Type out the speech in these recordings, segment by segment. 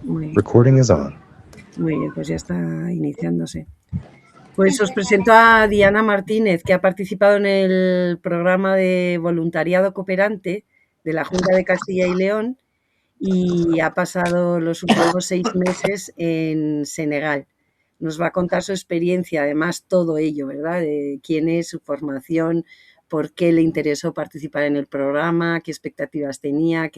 Recording is on. Muy bien, pues ya está iniciándose. Pues os presento a Diana Martínez, que ha participado en el programa de voluntariado cooperante de la Junta de Castilla y León y ha pasado los últimos 6 meses en Senegal. Nos va a contar su experiencia, además todo ello, ¿verdad? De quién es, su formación, por qué le interesó participar en el programa, qué expectativas tenía,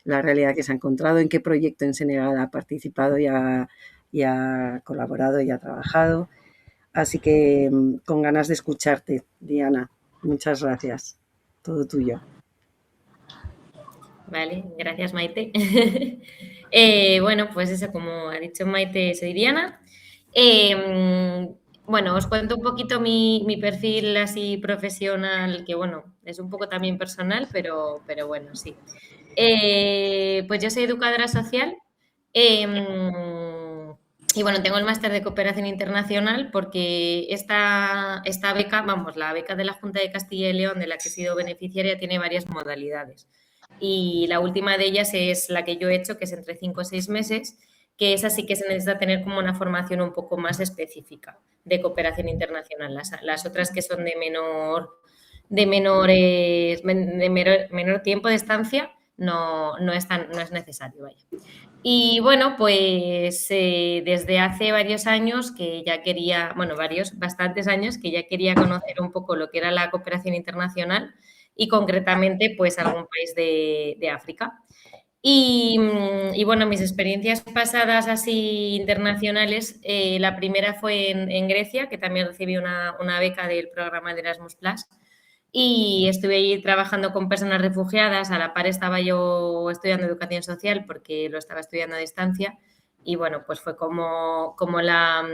la realidad que se ha encontrado, en qué proyecto en Senegal ha participado y ha colaborado y ha trabajado. Así que con ganas de escucharte, Diana. Muchas gracias. Todo tuyo. Vale, gracias Maite. Bueno, pues eso, como ha dicho Maite, soy Diana. Bueno, os cuento un poquito mi perfil así profesional, que bueno, es un poco también personal, pero bueno, sí. Pues yo soy educadora social. Y bueno, tengo el máster de cooperación internacional porque esta beca, vamos, la beca de la Junta de Castilla y León, de la que he sido beneficiaria, tiene varias modalidades. Y la última de ellas es la que yo he hecho, que es entre 5 o 6 meses, que esa sí que se necesita tener como una formación un poco más específica de cooperación internacional. Las otras que son de menor tiempo de estancia no es necesario, vaya. Y bueno, pues desde hace varios años que ya quería, bueno, bastantes años que ya quería conocer un poco lo que era la cooperación internacional y concretamente pues algún país de África. Y bueno, mis experiencias pasadas así internacionales, la primera fue en Grecia, que también recibí una beca del programa de Erasmus+. Y estuve allí trabajando con personas refugiadas, a la par estaba yo estudiando educación social porque lo estaba estudiando a distancia y bueno, pues fue como la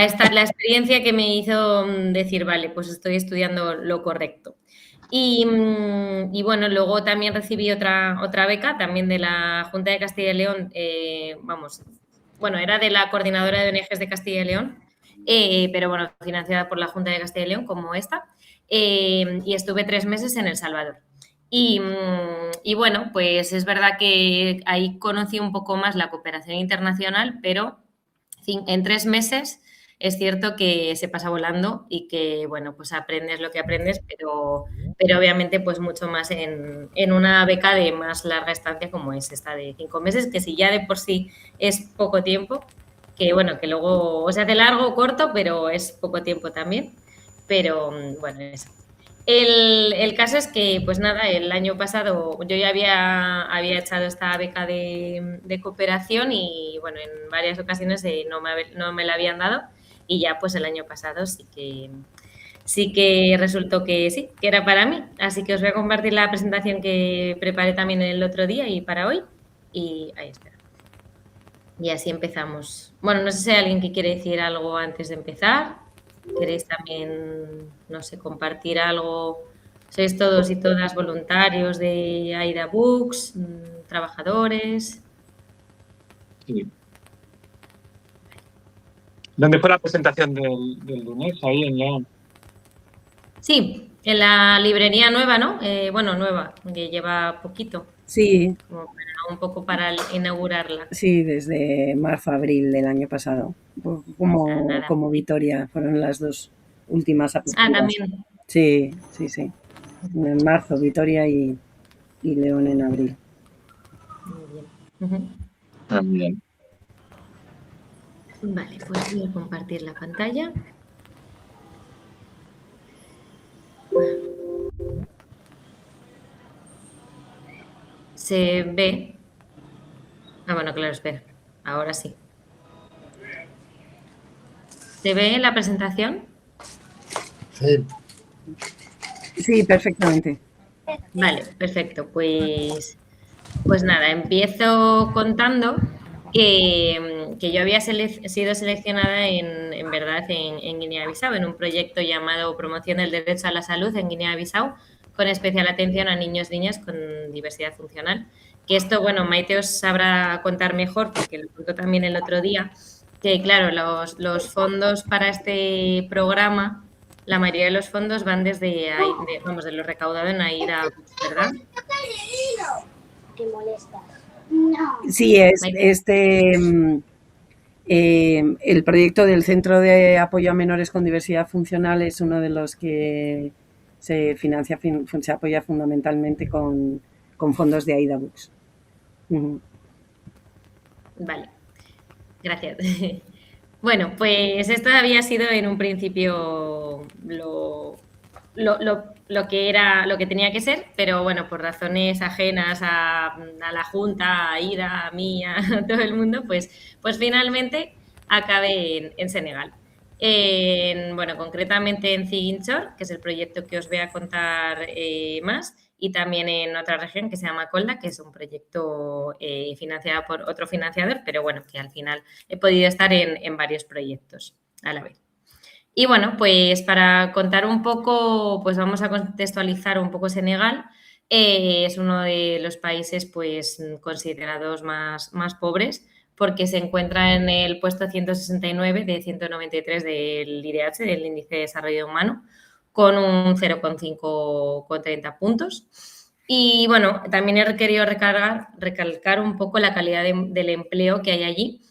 experiencia que me hizo decir, vale, pues estoy estudiando lo correcto. Y bueno, luego también recibí otra beca, también de la Junta de Castilla y León, era de la Coordinadora de ONGs de Castilla y León, pero bueno, financiada por la Junta de Castilla y León, como esta, y estuve 3 meses en El Salvador. Y bueno, pues es verdad que ahí conocí un poco más la cooperación internacional, pero en 3 meses es cierto que se pasa volando y que, bueno, pues aprendes lo que aprendes, pero obviamente pues mucho más en una beca de más larga estancia como es esta de 5 meses, que si ya de por sí es poco tiempo, que bueno, que luego se hace largo o corto, pero es poco tiempo también. Pero bueno, eso. El caso es que, pues nada, el año pasado yo ya había echado esta beca de cooperación y, bueno, en varias ocasiones no me la habían dado y ya, pues el año pasado sí que resultó que sí, que era para mí. Así que os voy a compartir la presentación que preparé también el otro día y para hoy. Y ahí está. Y así empezamos. Bueno, no sé si hay alguien que quiere decir algo antes de empezar. ¿Queréis también, no sé, compartir algo? ¿Sois todos y todas voluntarios de AIDA Books, trabajadores? Sí. ¿Dónde fue la presentación del lunes? Ahí en León. Sí, en la librería nueva, ¿no? Bueno, nueva, que lleva poquito. Sí. Un poco para inaugurarla. Sí, desde marzo-abril del año pasado. Como Vitoria, fueron las 2 últimas aperturas. También. Sí. En marzo Vitoria y León en abril. Muy bien. También. Vale, pues voy a compartir la pantalla. Se ve. Bueno, claro, espera. Ahora sí. ¿Se ve la presentación? Sí. Sí, perfectamente. Vale, perfecto. Pues nada, empiezo contando que yo había sido seleccionada en verdad en Guinea-Bissau, en un proyecto llamado Promoción del Derecho a la Salud en Guinea-Bissau, con especial atención a niños y niñas con diversidad funcional. Que esto, bueno, Maite os sabrá contar mejor, porque lo contó también el otro día, que claro, los fondos para este programa, la mayoría de los fondos van de lo recaudado en AIDA, ¿verdad? ¿Qué molesta? Sí, es Maite. el proyecto del Centro de Apoyo a Menores con Diversidad Funcional es uno de los que se financia, se apoya fundamentalmente con fondos de Aida Books. Vale, gracias. Bueno, pues esto había sido en un principio lo que era, lo que tenía que ser, pero bueno, por razones ajenas a la Junta, a Ida, a mí, a todo el mundo, pues finalmente acabé en Senegal. Bueno, concretamente en Ziguinchor, que es el proyecto que os voy a contar más, y también en otra región que se llama Kolda, que es un proyecto financiado por otro financiador, pero bueno, que al final he podido estar en varios proyectos a la vez. Y bueno, pues para contar un poco, pues vamos a contextualizar un poco Senegal. Es uno de los países pues considerados más pobres porque se encuentra en el puesto 169 de 193 del IDH, del Índice de Desarrollo Humano, con un 0,5 puntos. Y bueno, también he querido recalcar un poco la calidad del empleo que hay allí,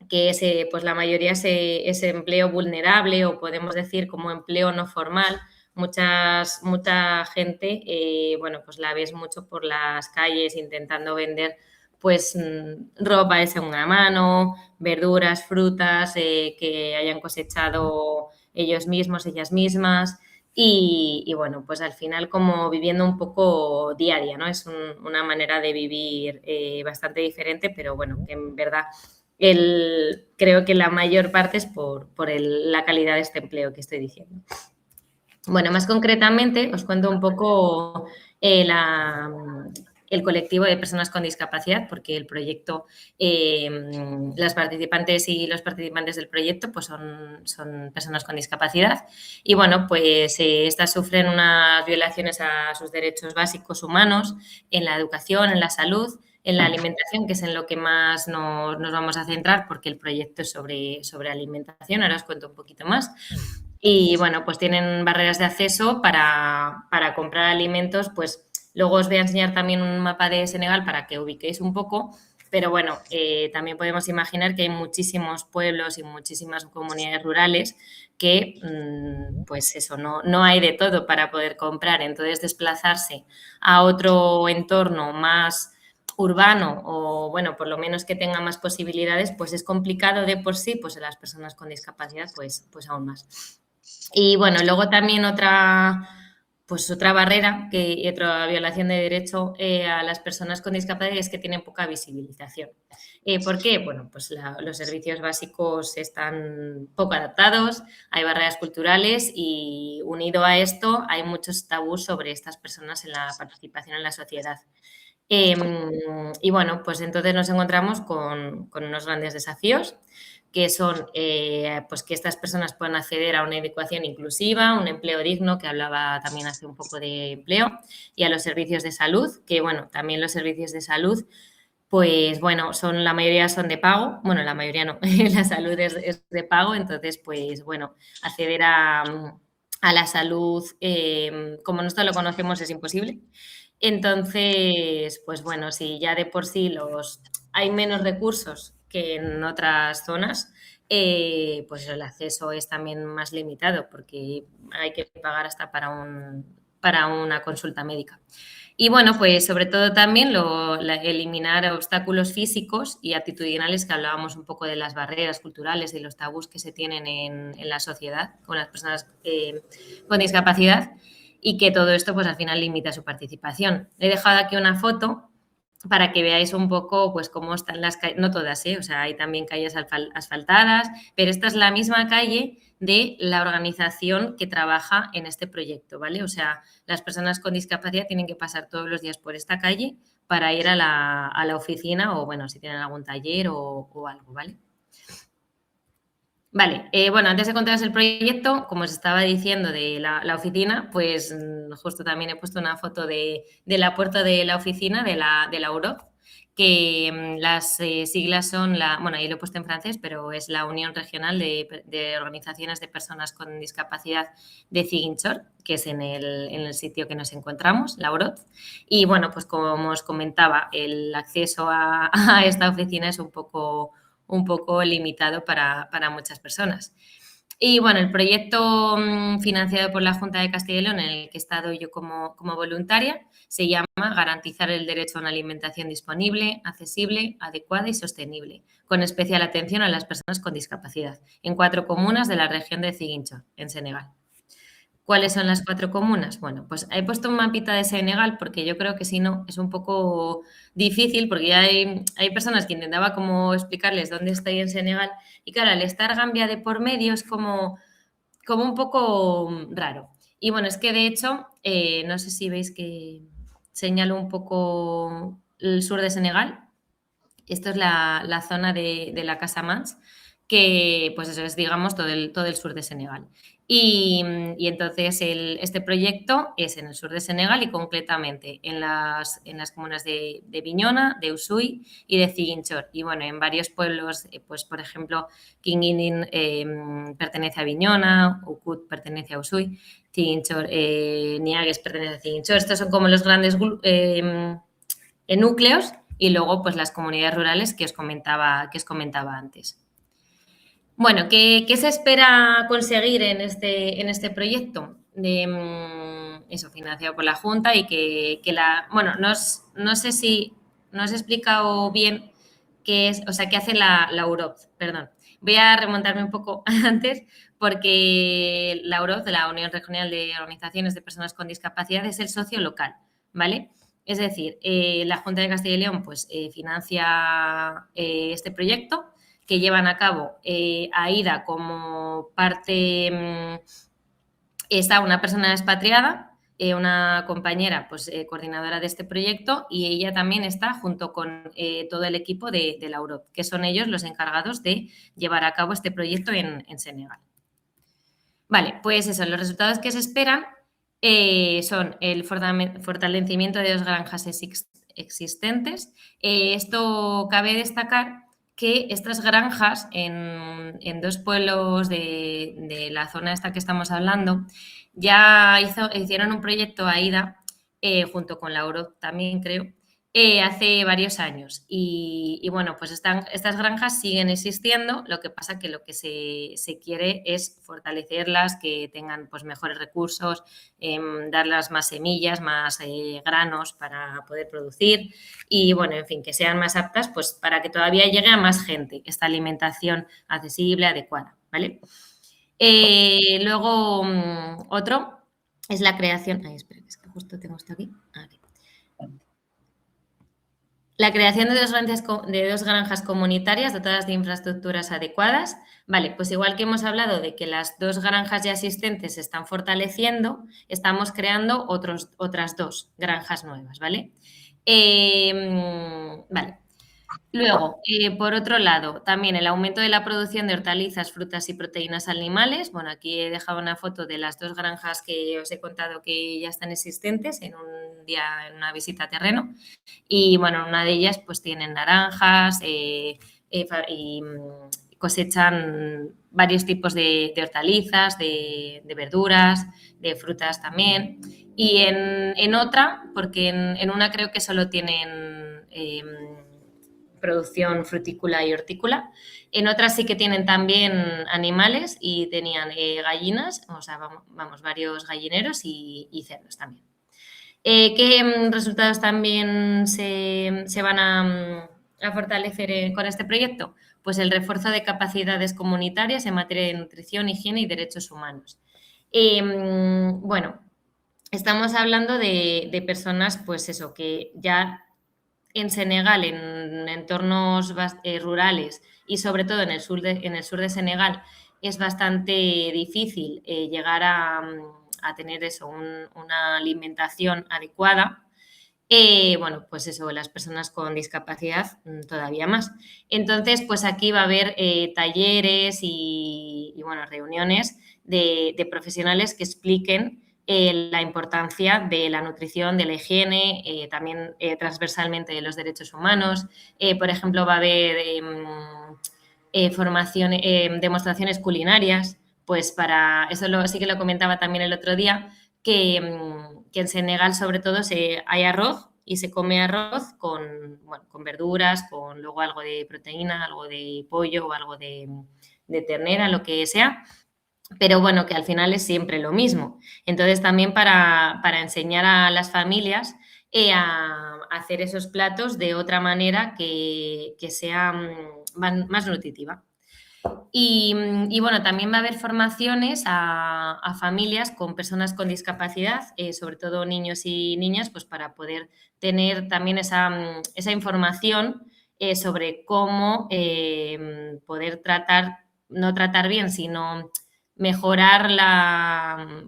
que es, pues la mayoría es empleo vulnerable o podemos decir como empleo no formal. Mucha gente, bueno, pues la ves mucho por las calles intentando vender pues ropa de segunda mano, verduras, frutas que hayan cosechado ellos mismos, ellas mismas. Y bueno, pues al final como viviendo un poco día a día, ¿no? Es una manera de vivir bastante diferente, pero bueno, que en verdad creo que la mayor parte es por la calidad de este empleo que estoy diciendo. Bueno, más concretamente os cuento un poco el colectivo de personas con discapacidad, porque el proyecto, las participantes y los participantes del proyecto pues son personas con discapacidad y bueno, pues estas sufren unas violaciones a sus derechos básicos humanos en la educación, en la salud, en la alimentación, que es en lo que más nos vamos a centrar porque el proyecto es sobre alimentación, ahora os cuento un poquito más. Y bueno, pues tienen barreras de acceso para comprar alimentos, pues luego os voy a enseñar también un mapa de Senegal para que ubiquéis un poco, pero bueno, también podemos imaginar que hay muchísimos pueblos y muchísimas comunidades rurales que, pues eso, no hay de todo para poder comprar, entonces desplazarse a otro entorno más urbano o, bueno, por lo menos que tenga más posibilidades, pues es complicado de por sí, pues a las personas con discapacidad, pues aún más. Y bueno, luego también otra barrera y otra violación de derecho a las personas con discapacidad es que tienen poca visibilización. ¿Por qué? Bueno, pues los servicios básicos están poco adaptados, hay barreras culturales y unido a esto hay muchos tabús sobre estas personas en la participación en la sociedad. Y bueno, pues entonces nos encontramos con unos grandes desafíos que son pues que estas personas puedan acceder a una educación inclusiva, un empleo digno, que hablaba también hace un poco de empleo, y a los servicios de salud, que bueno, también los servicios de salud, pues bueno, la mayoría son de pago, bueno, la mayoría no, la salud es de pago, entonces pues bueno, acceder a la salud como nosotros lo conocemos es imposible. Entonces, pues bueno, si ya de por sí hay menos recursos que en otras zonas, pues el acceso es también más limitado porque hay que pagar hasta para una consulta médica. Y bueno, pues sobre todo también eliminar obstáculos físicos y actitudinales, que hablábamos un poco de las barreras culturales y los tabús que se tienen en la sociedad con las personas con discapacidad y que todo esto pues al final limita su participación. He dejado aquí una foto para que veáis un poco pues cómo están las calles, no todas, o sea, hay también calles asfaltadas, pero esta es la misma calle de la organización que trabaja en este proyecto, ¿vale? O sea, las personas con discapacidad tienen que pasar todos los días por esta calle para ir a la oficina o, bueno, si tienen algún taller o algo, ¿vale? Vale, bueno, antes de contaros el proyecto, como os estaba diciendo de la oficina, pues justo también he puesto una foto de la puerta de la oficina de la UROC, que las siglas son bueno, ahí lo he puesto en francés, pero es la Unión Regional de Organizaciones de Personas con Discapacidad de Ziguinchor, que es en el sitio que nos encontramos, la OROZ. Y bueno, pues como os comentaba, el acceso a esta oficina es un poco limitado para muchas personas. Y bueno, el proyecto financiado por la Junta de Castilla y León, en el que he estado yo como voluntaria, se llama Garantizar el derecho a una alimentación disponible, accesible, adecuada y sostenible, con especial atención a las personas con discapacidad, en 4 comunas de la región de Ziguinchor, en Senegal. ¿Cuáles son las 4 comunas? Bueno, pues he puesto un mapita de Senegal porque yo creo que si no es un poco difícil, porque ya hay personas que intentaba como explicarles dónde estoy en Senegal y claro, al estar Gambia de por medio es como un poco raro. Y bueno, es que de hecho, no sé si veis que señalo un poco el sur de Senegal. Esto es la zona de la Casamance, que pues eso es, digamos, todo el sur de Senegal. Y entonces este proyecto es en el sur de Senegal y concretamente en las comunas de Bignona, de Oussouye y de Ziguinchor. Y bueno, en varios pueblos, pues por ejemplo, Quinguinin pertenece a Bignona, Oukout pertenece a Oussouye, Ziguinchor, Niagues pertenece a Ziguinchor. Estos son como los grandes núcleos y luego pues las comunidades rurales que os comentaba antes. Bueno, ¿qué se espera conseguir en este proyecto? Eso, financiado por la Junta y bueno, no sé si no os he explicado bien qué es, o sea, qué hace la UROZ, perdón. Voy a remontarme un poco antes porque la UROZ, la Unión Regional de Organizaciones de Personas con Discapacidad, es el socio local, ¿vale? Es decir, la Junta de Castilla y León pues, financia este proyecto que llevan a cabo AIDA como parte, está una persona expatriada, una compañera pues, coordinadora de este proyecto y ella también está junto con todo el equipo de la UROZ, que son ellos los encargados de llevar a cabo este proyecto en Senegal. Vale, pues eso, los resultados que se esperan son el fortalecimiento de 2 granjas existentes. Esto cabe destacar que estas granjas en 2 pueblos de la zona esta que estamos hablando ya hicieron un proyecto AIDA junto con la OROZ también creo, hace varios años y bueno, pues estas granjas siguen existiendo, lo que pasa que lo que se quiere es fortalecerlas, que tengan pues mejores recursos, darles más semillas, más granos para poder producir y bueno, en fin, que sean más aptas pues para que todavía llegue a más gente esta alimentación accesible, adecuada, ¿vale? Luego, otro es la creación... Ay, espera, es que justo tengo esto aquí. Aquí. La creación de 2 granjas comunitarias dotadas de infraestructuras adecuadas. Vale, pues igual que hemos hablado de que las 2 granjas ya existentes se están fortaleciendo, estamos creando otras 2 granjas nuevas, ¿vale? Vale. Luego, por otro lado, también el aumento de la producción de hortalizas, frutas y proteínas animales. Bueno, aquí he dejado una foto de las 2 granjas que os he contado que ya están existentes en una visita a terreno. Y bueno, una de ellas pues tienen naranjas y cosechan varios tipos de hortalizas, de verduras, de frutas también. Y en otra, porque en una creo que solo tienen producción frutícola y hortícola. En otras sí que tienen también animales y tenían gallinas, o sea, vamos, varios gallineros y cerdos también. ¿Qué resultados también se van a fortalecer con este proyecto? Pues el refuerzo de capacidades comunitarias en materia de nutrición, higiene y derechos humanos. Bueno, estamos hablando de personas, pues eso, que ya en Senegal, en entornos rurales y sobre todo en el sur de Senegal, es bastante difícil llegar a tener eso, una alimentación adecuada. Bueno, pues eso, las personas con discapacidad todavía más. Entonces, pues aquí va a haber talleres y bueno, reuniones de profesionales que expliquen la importancia de la nutrición, de la higiene, también transversalmente de los derechos humanos. Por ejemplo, va a haber demostraciones culinarias, pues para, eso sí que lo comentaba también el otro día, que en Senegal sobre todo hay arroz y se come arroz con verduras, con luego algo de proteína, algo de pollo o algo de ternera, lo que sea, pero bueno, que al final es siempre lo mismo. Entonces también para enseñar a las familias a hacer esos platos de otra manera que sea más nutritiva. Y bueno, también va a haber formaciones a familias con personas con discapacidad, sobre todo niños y niñas, pues para poder tener también esa información sobre cómo poder no tratar bien, sino mejorar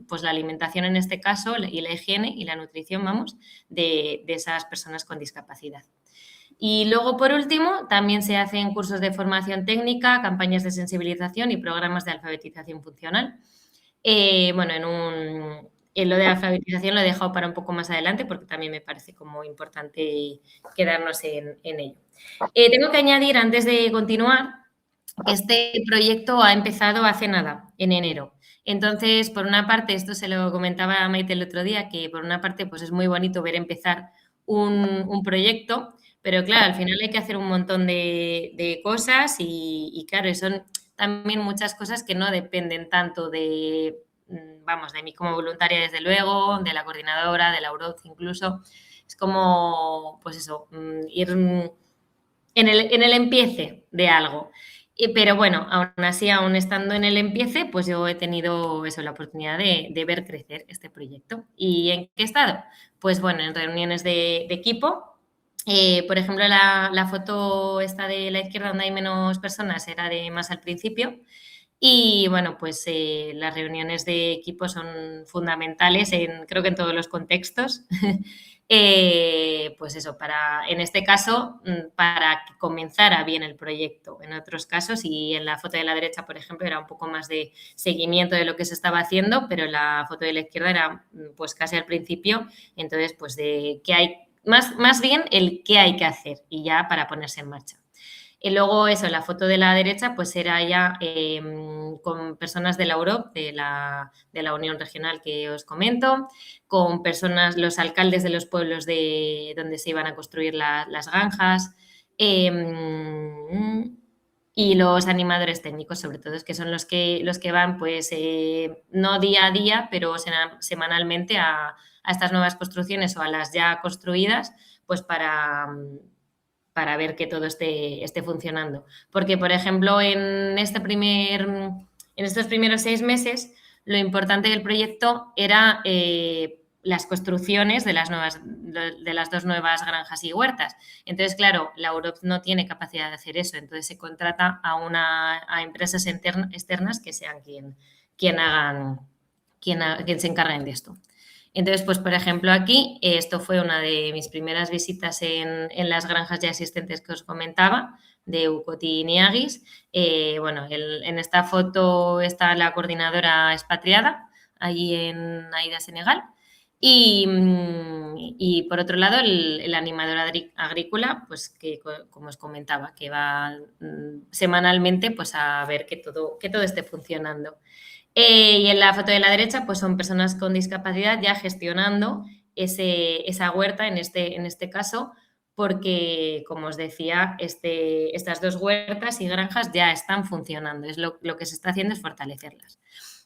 pues la alimentación en este caso y la higiene y la nutrición, vamos, de esas personas con discapacidad. Y luego, por último, también se hacen cursos de formación técnica, campañas de sensibilización y programas de alfabetización funcional. Bueno, en lo de alfabetización lo he dejado para un poco más adelante porque también me parece como importante quedarnos en ello. Tengo que añadir, antes de continuar, que este proyecto ha empezado hace nada, en enero. Entonces, por una parte, esto se lo comentaba a Maite el otro día, que por una parte pues es muy bonito ver empezar un proyecto, pero claro, al final hay que hacer un montón de cosas y claro, son también muchas cosas que no dependen tanto de mí como voluntaria desde luego, de la coordinadora, de la UROZ incluso. Es como, pues eso, ir en el empiece de algo. Pero bueno, aún así, aún estando en el empiece, pues yo he tenido la oportunidad de ver crecer este proyecto. ¿Y en qué estado? Pues bueno, en reuniones de equipo. Por ejemplo, la foto esta de la izquierda donde hay menos personas era de más al principio. Y bueno, pues las reuniones de equipo son fundamentales creo que en todos los contextos. Pues eso, en este caso, para que comenzara bien el proyecto. En otros casos, y en la foto de la derecha, por ejemplo, era un poco más de seguimiento de lo que se estaba haciendo, pero la foto de la izquierda era pues casi al principio, entonces pues de qué hay, más bien el qué hay que hacer y ya para ponerse en marcha. Y luego eso, la foto de la derecha pues era ya con personas de la UROP, de la Unión Regional que os comento, con personas, los alcaldes de los pueblos donde se iban a construir las granjas y los animadores técnicos, sobre todo, que son los que van pues no día a día, pero semanalmente a estas nuevas construcciones o a las ya construidas, pues para ver que todo esté funcionando. Porque, por ejemplo, en estos primeros 6 meses, lo importante del proyecto era las construcciones de las 2 nuevas granjas y huertas. Entonces, claro, la UROP no tiene capacidad de hacer eso, entonces se contrata a empresas externas que sean quien se encarguen de esto. Entonces, pues por ejemplo aquí, esto fue una de mis primeras visitas en las granjas ya existentes que os comentaba, de Ucoti y Niagis. Bueno, en esta foto está la coordinadora expatriada, allí en Aida, Senegal. Y por otro lado, el animador agrícola, pues que como os comentaba, que va semanalmente pues a ver que todo esté funcionando. Y en la foto de la derecha, pues son personas con discapacidad ya gestionando esa huerta en este caso, porque, como os decía, estas 2 huertas y granjas ya están funcionando. Lo que se está haciendo es fortalecerlas.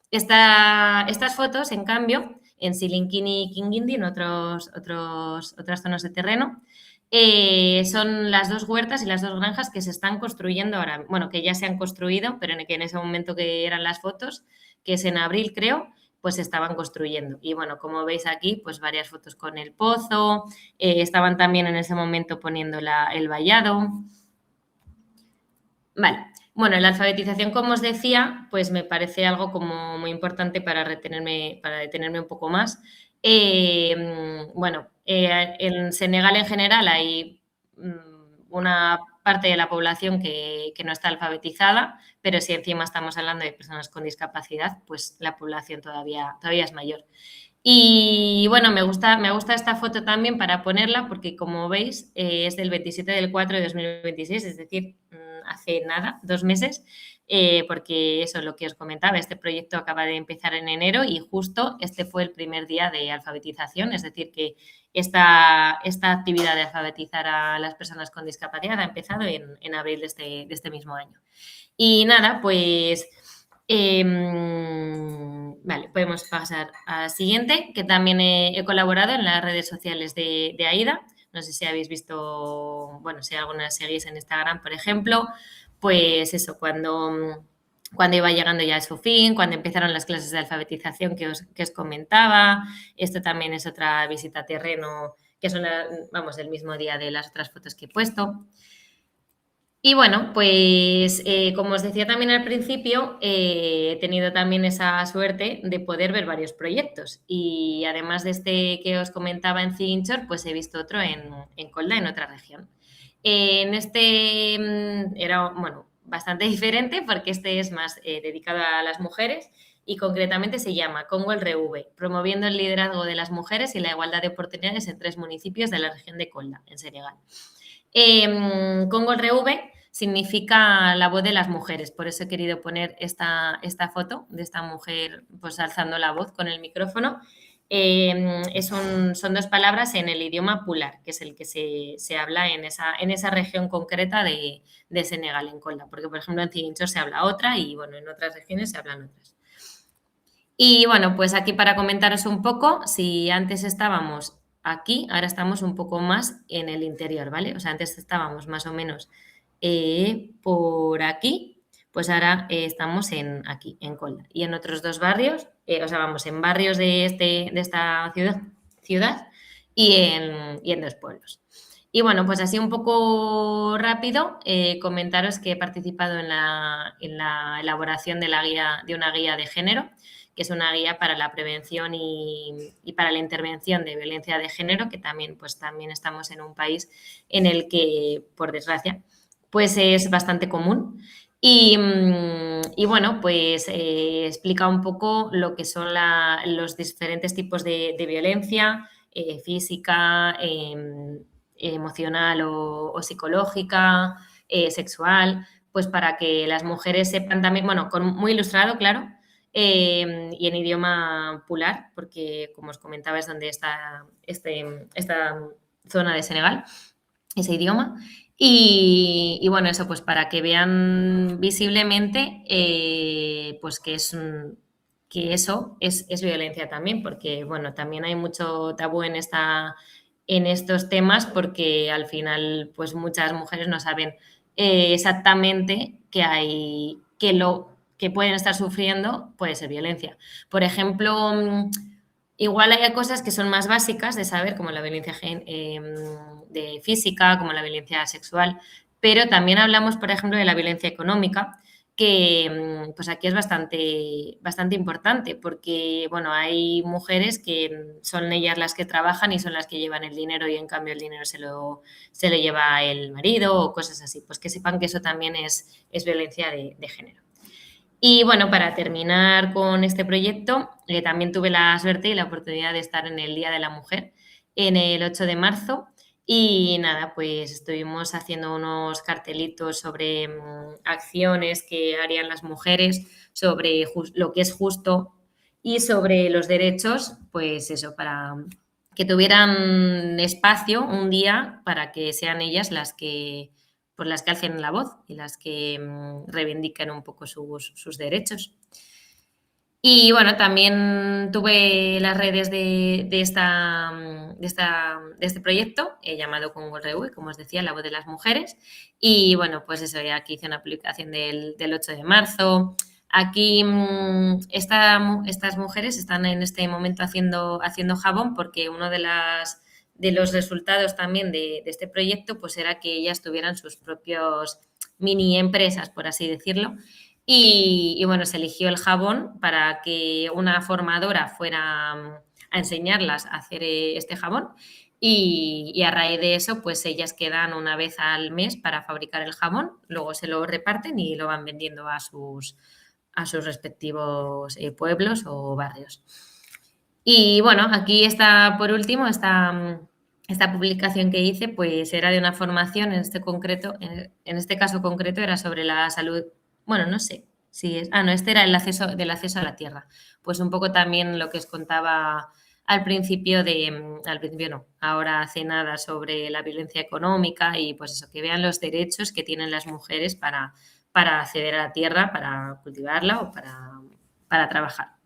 Estas fotos, en cambio, en Silinkini y Kinguindi, en otras zonas de terreno, son las 2 huertas y las 2 granjas que se están construyendo ahora, bueno, que ya se han construido, pero que en ese momento que eran las fotos, que es en abril, creo, pues se estaban construyendo. Y bueno, como veis aquí, pues varias fotos con el pozo, estaban también en ese momento poniendo el vallado. Vale, bueno, la alfabetización, como os decía, pues me parece algo como muy importante para detenerme un poco más. Bueno, en Senegal en general hay una parte de la población que no está alfabetizada, pero si encima estamos hablando de personas con discapacidad, pues la población todavía es mayor. Y bueno, me gusta esta foto también para ponerla porque, como veis, es del 27 del 4 de 2026, es decir, hace nada, 2 meses, porque eso es lo que os comentaba, este proyecto acaba de empezar en enero y justo este fue el primer día de alfabetización, es decir, que esta actividad de alfabetizar a las personas con discapacidad ha empezado en abril de este mismo año. Y nada, pues vale, podemos pasar a la siguiente, que también he colaborado en las redes sociales de AIDA. No sé si habéis visto, bueno, si algunas seguís en Instagram, por ejemplo, pues eso, cuando iba llegando ya a su fin, cuando empezaron las clases de alfabetización que os comentaba. Esto también es otra visita a terreno, que son, vamos, el mismo día de las otras fotos que he puesto. Y bueno, pues como os decía también al principio, he tenido también esa suerte de poder ver varios proyectos y además de este que os comentaba en Ziguinchor, pues he visto otro en Kolda, en otra región. En este era, bueno, bastante diferente porque este es más dedicado a las mujeres y concretamente se llama Congo el RV, promoviendo el liderazgo de las mujeres y la igualdad de oportunidades en 3 municipios de la región de Kolda, en Senegal. Congo el RV significa la voz de las mujeres, por eso he querido poner esta foto de esta mujer pues alzando la voz con el micrófono. Son 2 palabras en el idioma pular, que es el que se habla en esa región concreta de Senegal, en Kolda, porque por ejemplo en Ziguinchor se habla otra y bueno, en otras regiones se hablan otras. Y bueno, pues aquí para comentaros un poco, si antes estábamos aquí, ahora estamos un poco más en el interior, ¿vale? O sea, antes estábamos más o menos por aquí, pues ahora estamos aquí, en Kolda. Y en otros 2 barrios, o sea, vamos, en barrios de esta ciudad y en 2 pueblos. Y bueno, pues así un poco rápido, comentaros que he participado en la elaboración de una guía de género, que es una guía para la prevención y para la intervención de violencia de género, que también estamos en un país en el que, por desgracia, pues es bastante común. Y bueno, pues explica un poco lo que son los diferentes tipos de violencia física, emocional o psicológica, sexual, pues para que las mujeres sepan también, bueno, muy ilustrado, claro, y en idioma pular, porque como os comentaba es donde está esta zona de Senegal, ese idioma. Y bueno, eso pues para que vean visiblemente pues que eso es violencia también, porque bueno, también hay mucho tabú en estos temas porque al final pues muchas mujeres no saben exactamente que pueden estar sufriendo puede ser violencia. Por ejemplo, igual hay cosas que son más básicas de saber, como la violencia de física, como la violencia sexual, pero también hablamos, por ejemplo, de la violencia económica, que pues aquí es bastante importante porque, bueno, hay mujeres que son ellas las que trabajan y son las que llevan el dinero y en cambio el dinero se lo lleva el marido o cosas así. Pues que sepan que eso también es violencia de género. Y bueno, para terminar con este proyecto, también tuve la suerte y la oportunidad de estar en el Día de la Mujer, en el 8 de marzo. Y nada, pues estuvimos haciendo unos cartelitos sobre acciones que harían las mujeres, sobre lo que es justo y sobre los derechos, pues eso, para que tuvieran espacio un día para que sean ellas las que alcen la voz y las que reivindiquen un poco sus derechos. Y bueno, también tuve las redes de este proyecto llamado Congo RV, como os decía, la voz de las mujeres. Y bueno, pues eso, aquí hice una publicación del 8 de marzo. Aquí estas mujeres están en este momento haciendo jabón porque uno de los resultados también de este proyecto pues era que ellas tuvieran sus propios mini empresas, por así decirlo. Y bueno, se eligió el jabón para que una formadora fuera a enseñarlas a hacer este jabón y a raíz de eso, pues ellas quedan una vez al mes para fabricar el jabón, luego se lo reparten y lo van vendiendo a sus respectivos pueblos o barrios. Y bueno, aquí está, por último, esta publicación que hice, pues era de una formación en este caso concreto era sobre la salud, bueno, no sé si es, no, este era del acceso a la tierra. Pues un poco también lo que os contaba al principio al principio no, ahora hace nada sobre la violencia económica y pues eso, que vean los derechos que tienen las mujeres para acceder a la tierra, para cultivarla o para trabajar.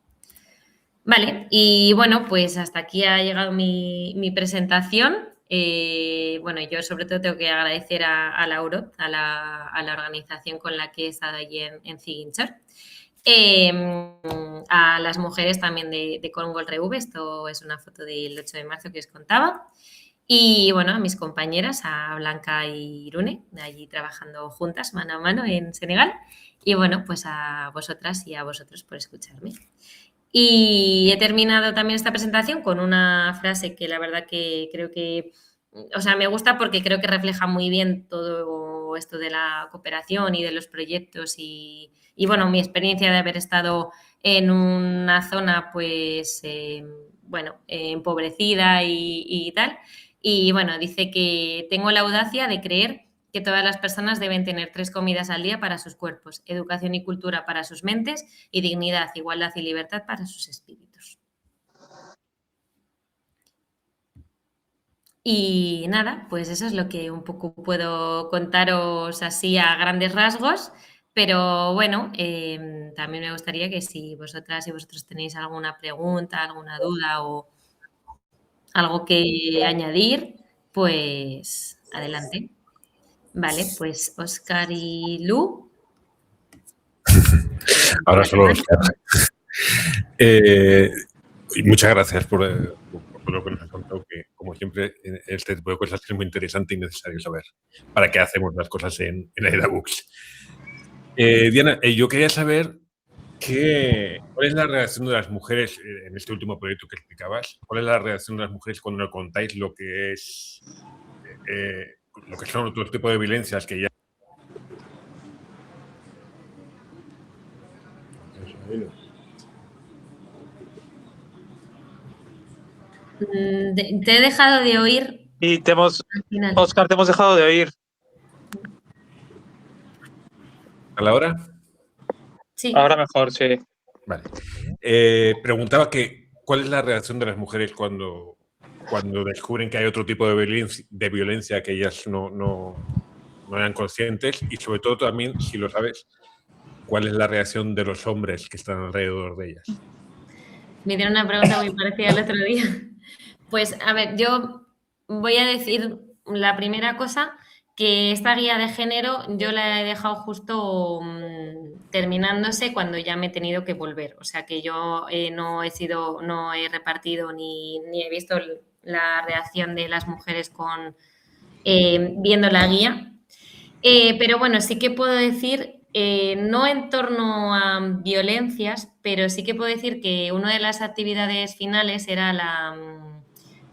Vale, y bueno, pues hasta aquí ha llegado mi presentación. Bueno, yo sobre todo tengo que agradecer a la UROT, a la organización con la que he estado allí en Ziguinchor. A las mujeres también de Congol Reuve, esto es una foto del 8 de marzo que os contaba. Y bueno, a mis compañeras, a Blanca y Irune, de allí trabajando juntas, mano a mano en Senegal. Y bueno, pues a vosotras y a vosotros por escucharme. Y he terminado también esta presentación con una frase que la verdad que creo que, o sea, me gusta porque creo que refleja muy bien todo esto de la cooperación y de los proyectos y bueno, mi experiencia de haber estado en una zona pues, bueno, empobrecida y tal. Y bueno, dice que tengo la audacia de creer que todas las personas deben tener 3 comidas al día para sus cuerpos, educación y cultura para sus mentes y dignidad, igualdad y libertad para sus espíritus. Y nada, pues eso es lo que un poco puedo contaros así a grandes rasgos, pero bueno, también me gustaría que si vosotras y vosotros tenéis alguna pregunta, alguna duda o algo que añadir, pues adelante. Vale, pues Óscar y Lu. Ahora solo Óscar. Y muchas gracias por lo que nos has contado, que como siempre este tipo de cosas es muy interesante y necesario saber para qué hacemos las cosas en Edabooks. Diana, yo quería saber cuál es la reacción de las mujeres en este último proyecto que explicabas. ¿Cuál es la reacción de las mujeres cuando nos contáis lo que son otros tipos de violencias que ya... Te he dejado de oír. Y Óscar, te hemos dejado de oír. ¿A la hora? Sí. Ahora mejor, sí. Vale. Preguntaba cuál es la reacción de las mujeres cuando descubren que hay otro tipo de violencia que ellas no eran conscientes, y sobre todo también, si lo sabes, cuál es la reacción de los hombres que están alrededor de ellas. Me dieron una pregunta muy parecida el otro día. Pues, a ver, yo voy a decir la primera cosa, que esta guía de género yo la he dejado justo terminándose cuando ya me he tenido que volver. O sea, que yo no he repartido ni he visto la reacción de las mujeres viendo la guía. Pero bueno, sí que puedo decir, no en torno a violencias, pero sí que puedo decir que una de las actividades finales era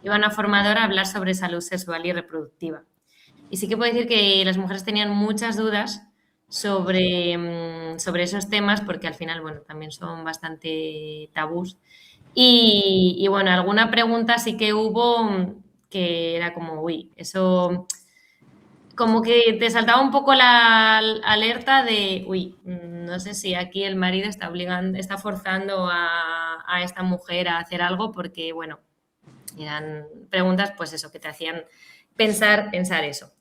iba una formadora a hablar sobre salud sexual y reproductiva. Y sí que puedo decir que las mujeres tenían muchas dudas sobre esos temas, porque al final, bueno, también son bastante tabús. Y bueno, alguna pregunta sí que hubo que era como, uy, eso como que te saltaba un poco la alerta de, uy, no sé si aquí el marido está forzando a esta mujer a hacer algo porque, bueno, eran preguntas, pues eso, que te hacían pensar eso.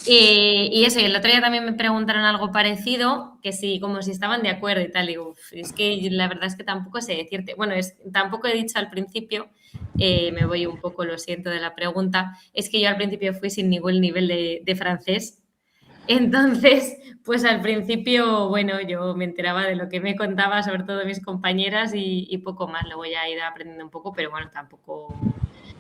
Y eso, y el otro día también me preguntaron algo parecido, que sí, como si estaban de acuerdo y tal. Digo, es que la verdad es que tampoco sé decirte. Bueno, tampoco he dicho al principio, me voy un poco, lo siento, de la pregunta. Es que yo al principio fui sin ningún nivel de francés. Entonces, pues al principio, bueno, yo me enteraba de lo que me contaba, sobre todo mis compañeras y poco más. Luego ya he ido aprendiendo un poco, pero bueno, tampoco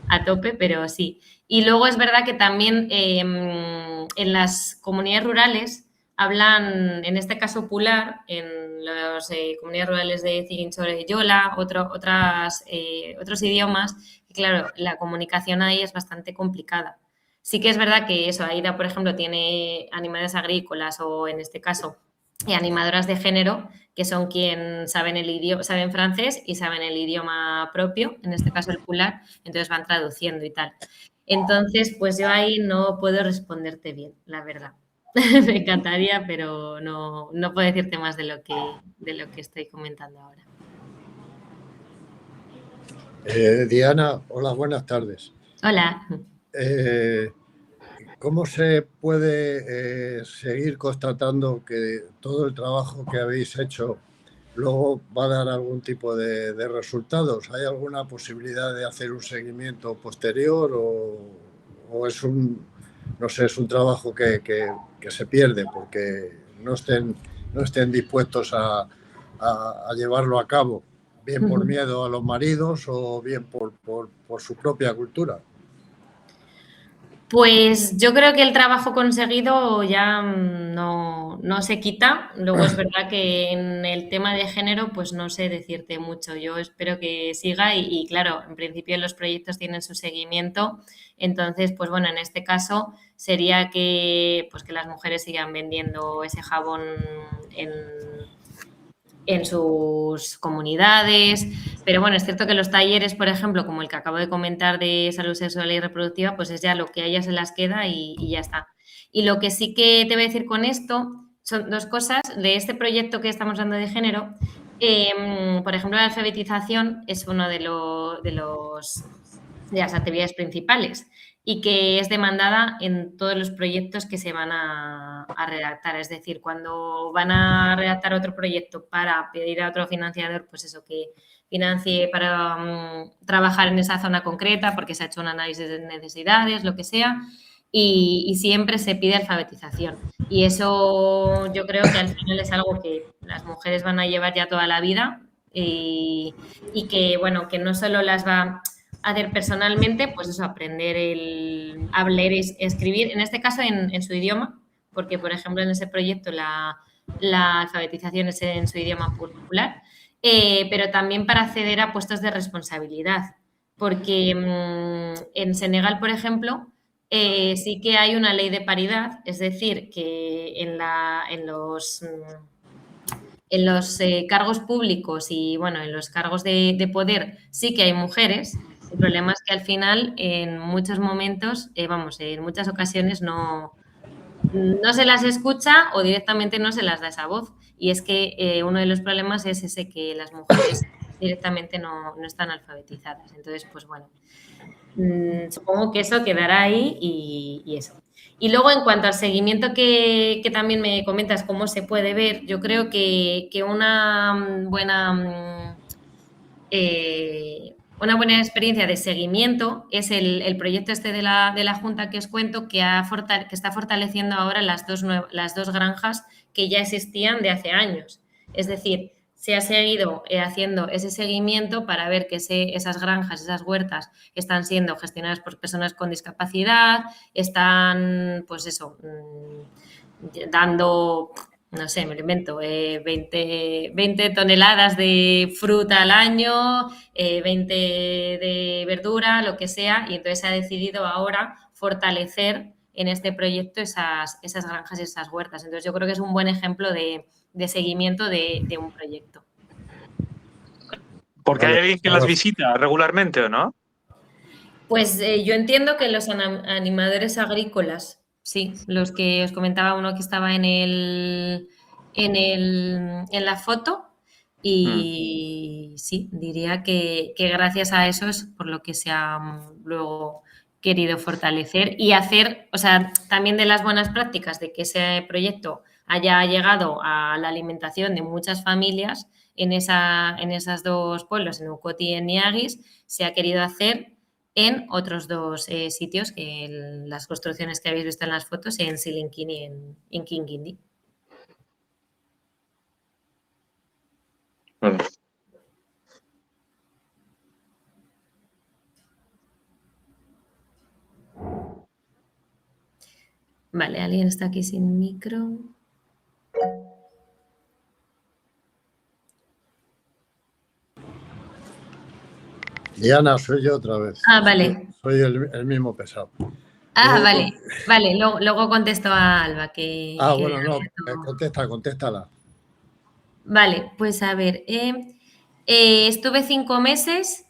a tope, pero sí. Y luego es verdad que también en las comunidades rurales hablan, en este caso Pular, en las comunidades rurales de Ziguinchor y Yola, otros idiomas, y claro, la comunicación ahí es bastante complicada. Sí que es verdad que eso, Aida, por ejemplo, tiene animales agrícolas o en este caso animadoras de género, que son quien saben francés y saben el idioma propio, en este caso el pular, entonces van traduciendo y tal. Entonces, pues yo ahí no puedo responderte bien, la verdad. Me encantaría, pero no puedo decirte más de lo que estoy comentando ahora. Diana, hola, buenas tardes. Hola. ¿Cómo se puede seguir constatando que todo el trabajo que habéis hecho luego va a dar algún tipo de resultados? ¿Hay alguna posibilidad de hacer un seguimiento posterior o es no sé, es un trabajo que se pierde porque no estén dispuestos a llevarlo a cabo, bien por miedo a los maridos o bien por su propia cultura? Pues yo creo que el trabajo conseguido ya no se quita. Luego es verdad que en el tema de género, pues no sé decirte mucho. Yo espero que siga y claro, en principio los proyectos tienen su seguimiento. Entonces, pues bueno, en este caso sería pues que las mujeres sigan vendiendo ese jabón en sus comunidades, pero bueno, es cierto que los talleres, por ejemplo, como el que acabo de comentar de salud sexual y reproductiva, pues es ya lo que a ellas se las queda y ya está. Y lo que sí que te voy a decir con esto son dos cosas. De este proyecto que estamos dando de género, por ejemplo, la alfabetización es uno de las actividades principales y que es demandada en todos los proyectos que se van a redactar. Es decir, cuando van a redactar otro proyecto para pedir a otro financiador, pues eso, que financie para trabajar en esa zona concreta porque se ha hecho un análisis de necesidades, lo que sea, y siempre se pide alfabetización. Y eso yo creo que al final es algo que las mujeres van a llevar ya toda la vida y que, bueno, que no solo las va hacer personalmente, pues eso, aprender a leer y escribir, en este caso en su idioma, porque, por ejemplo, en ese proyecto la alfabetización es en su idioma popular, pero también para acceder a puestos de responsabilidad, porque en Senegal, por ejemplo, sí que hay una ley de paridad, es decir, que en los cargos públicos y, bueno, en los cargos de poder sí que hay mujeres. El problema es que al final, en muchos momentos, en muchas ocasiones no se las escucha o directamente no se las da esa voz. Y es que uno de los problemas es ese, que las mujeres directamente no están alfabetizadas. Entonces, pues bueno, supongo que eso quedará ahí y eso. Y luego, en cuanto al seguimiento que también me comentas, cómo se puede ver, yo creo que una buena experiencia de seguimiento es el proyecto este de la Junta que os cuento, que está fortaleciendo ahora las dos granjas que ya existían de hace años. Es decir, se ha seguido haciendo ese seguimiento para ver que esas granjas, esas huertas, están siendo gestionadas por personas con discapacidad, están, pues eso, dando, no sé, me lo invento, 20 toneladas de fruta al año, 20 de verdura, lo que sea, y entonces se ha decidido ahora fortalecer en este proyecto esas granjas y esas huertas. Entonces yo creo que es un buen ejemplo de seguimiento de un proyecto. ¿Porque hay alguien que las visita regularmente o no? Pues yo entiendo que los animadores agrícolas, sí, los que os comentaba, uno que estaba en la foto, y sí, diría que gracias a eso es por lo que se ha luego querido fortalecer y hacer, o sea, también de las buenas prácticas de que ese proyecto haya llegado a la alimentación de muchas familias en esos dos pueblos, en Ukoti y en Niagis, se ha querido hacer en otros dos sitios, las construcciones que habéis visto en las fotos, en Silinkini y en Kinkindi. Vale. Vale, ¿alguien está aquí sin micro? Diana, soy yo otra vez. Ah, vale. Soy el mismo pesado. Ah, Luego vale, vale, luego contesto a Alba bueno, no, contéstala. Vale, pues a ver, estuve 5 meses,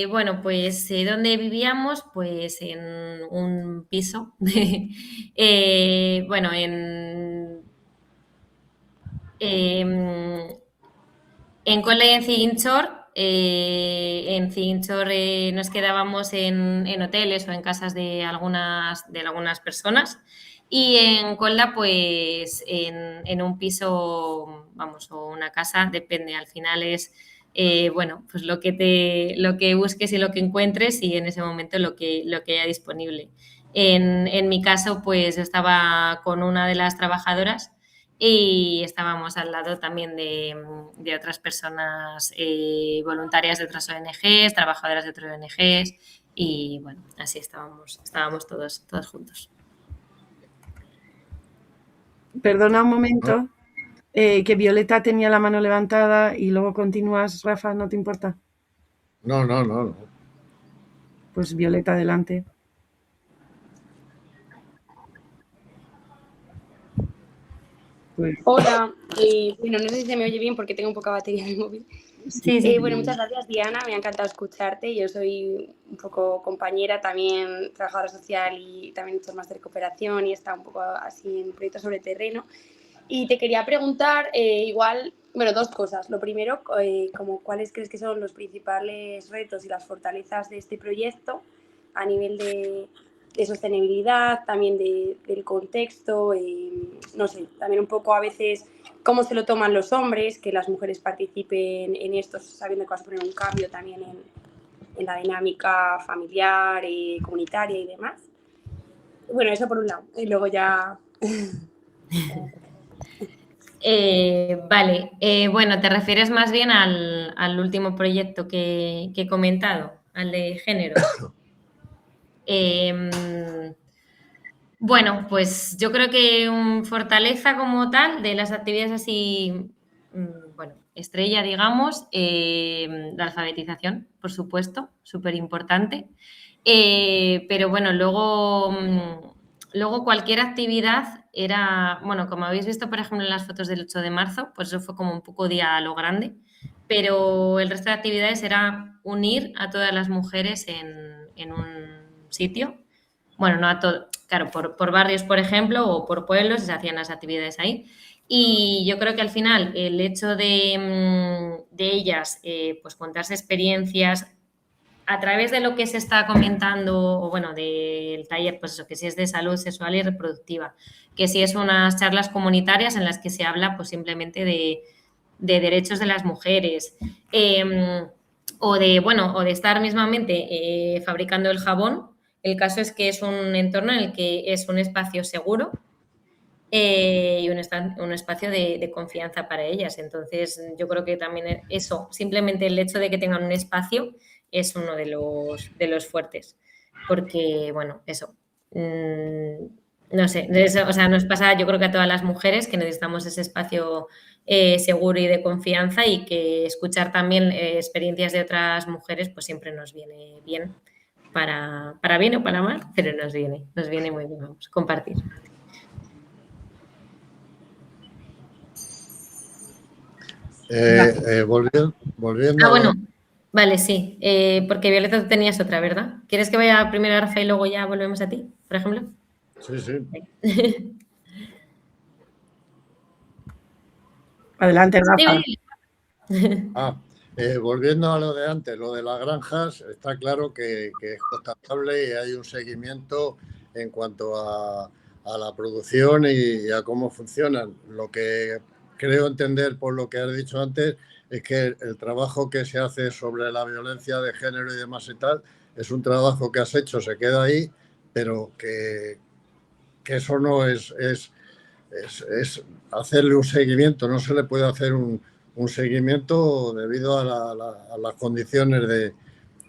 bueno, pues ¿dónde vivíamos? Pues en un piso, bueno, em, en Colla y en Ziguinchor. En Ziguinchor nos quedábamos en hoteles o en casas de algunas personas, y en Colla pues en un piso, vamos, o una casa, depende, al final es bueno, pues lo que busques y lo que encuentres, y en ese momento lo que haya disponible. En mi caso, pues estaba con una de las trabajadoras y estábamos al lado también de otras personas voluntarias de otras ONGs, trabajadoras de otras ONGs, y bueno, así estábamos todos juntos. Perdona un momento, que Violeta tenía la mano levantada y luego continúas, Rafa, ¿no te importa? No. Pues Violeta, adelante. Pues, Hola, bueno, no sé si se me oye bien porque tengo poca batería en el móvil. Sí. Bueno, muchas gracias, Diana, me ha encantado escucharte. Yo soy un poco compañera, también trabajadora social y también he hecho el máster de cooperación y está un poco así en proyectos sobre terreno. Y te quería preguntar, igual, bueno, 2 cosas. Lo primero, como cuáles crees que son los principales retos y las fortalezas de este proyecto a nivel de sostenibilidad, también del contexto, no sé, también un poco a veces cómo se lo toman los hombres, que las mujeres participen en esto sabiendo que va a suponer un cambio también en la dinámica familiar, comunitaria y demás. Bueno, eso por un lado. Y luego ya... Vale, bueno, te refieres más bien al último proyecto que he comentado, al de género. Bueno, pues yo creo que fortaleza como tal de las actividades así, bueno, estrella, digamos, la alfabetización, por supuesto, súper importante. Pero bueno, luego cualquier actividad era, bueno, como habéis visto, por ejemplo, en las fotos del 8 de marzo, pues eso fue como un poco día a lo grande, pero el resto de actividades era unir a todas las mujeres en un sitio. Bueno, no a todo, claro, por barrios, por ejemplo, o por pueblos se hacían las actividades ahí. Y yo creo que al final el hecho de ellas pues contarse experiencias a través de lo que se está comentando, o bueno, del taller, pues eso, que si es de salud sexual y reproductiva, que si es unas charlas comunitarias en las que se habla pues simplemente de derechos de las mujeres, o de estar mismamente fabricando el jabón. El caso es que es un entorno en el que es un espacio seguro y un espacio de confianza para ellas. Entonces, yo creo que también eso, simplemente el hecho de que tengan un espacio es uno de los fuertes. Porque, bueno, eso. No sé, o sea, nos pasa, yo creo que a todas las mujeres que necesitamos ese espacio seguro y de confianza, y que escuchar también experiencias de otras mujeres pues siempre nos viene bien, para bien o para mal, pero nos viene muy bien, vamos, compartir. Volviendo Bueno, vale, sí, porque Violeta tú tenías otra, ¿verdad? ¿Quieres que vaya primero a Rafa y luego ya volvemos a ti, por ejemplo? Sí. adelante, Rafa. Volviendo a lo de antes, lo de las granjas, está claro que es constatable y hay un seguimiento en cuanto a la producción y a cómo funcionan. Lo que creo entender por lo que has dicho antes es que el trabajo que se hace sobre la violencia de género y demás y tal es un trabajo que has hecho, se queda ahí, pero que eso no es hacerle un seguimiento, no se le puede hacer un seguimiento debido a las condiciones de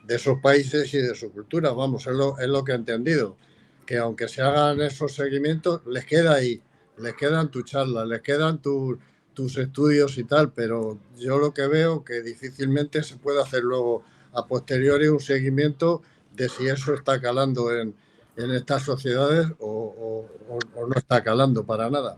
esos países y de su cultura. Vamos, es lo que he entendido, que aunque se hagan esos seguimientos, les queda ahí, les quedan tus charlas, les quedan tus estudios y tal, pero yo lo que veo que difícilmente se puede hacer luego a posteriori un seguimiento de si eso está calando en en estas sociedades o no está calando para nada.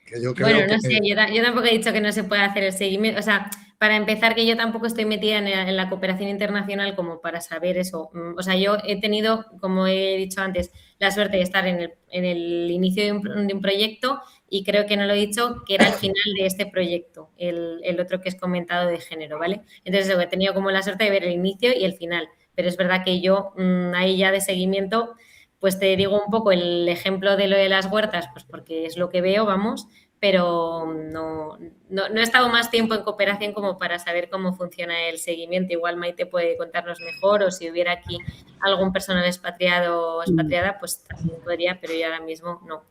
Que yo creo Bueno, no sé, yo tampoco he dicho que no se pueda hacer el seguimiento. O sea, para empezar, que yo tampoco estoy metida en la cooperación internacional como para saber eso. O sea, yo he tenido, como he dicho antes, la suerte de estar en el inicio de un proyecto y creo que no lo he dicho, que era el final de este proyecto, el otro que has comentado de género, ¿vale? Entonces, he tenido como la suerte de ver el inicio y el final. Pero es verdad que yo ahí ya de seguimiento, pues te digo un poco el ejemplo de lo de las huertas, pues porque es lo que veo, vamos, pero no he estado más tiempo en cooperación como para saber cómo funciona el seguimiento. Igual Maite puede contarnos mejor, o si hubiera aquí algún personal expatriado o expatriada, pues también podría, pero yo ahora mismo no.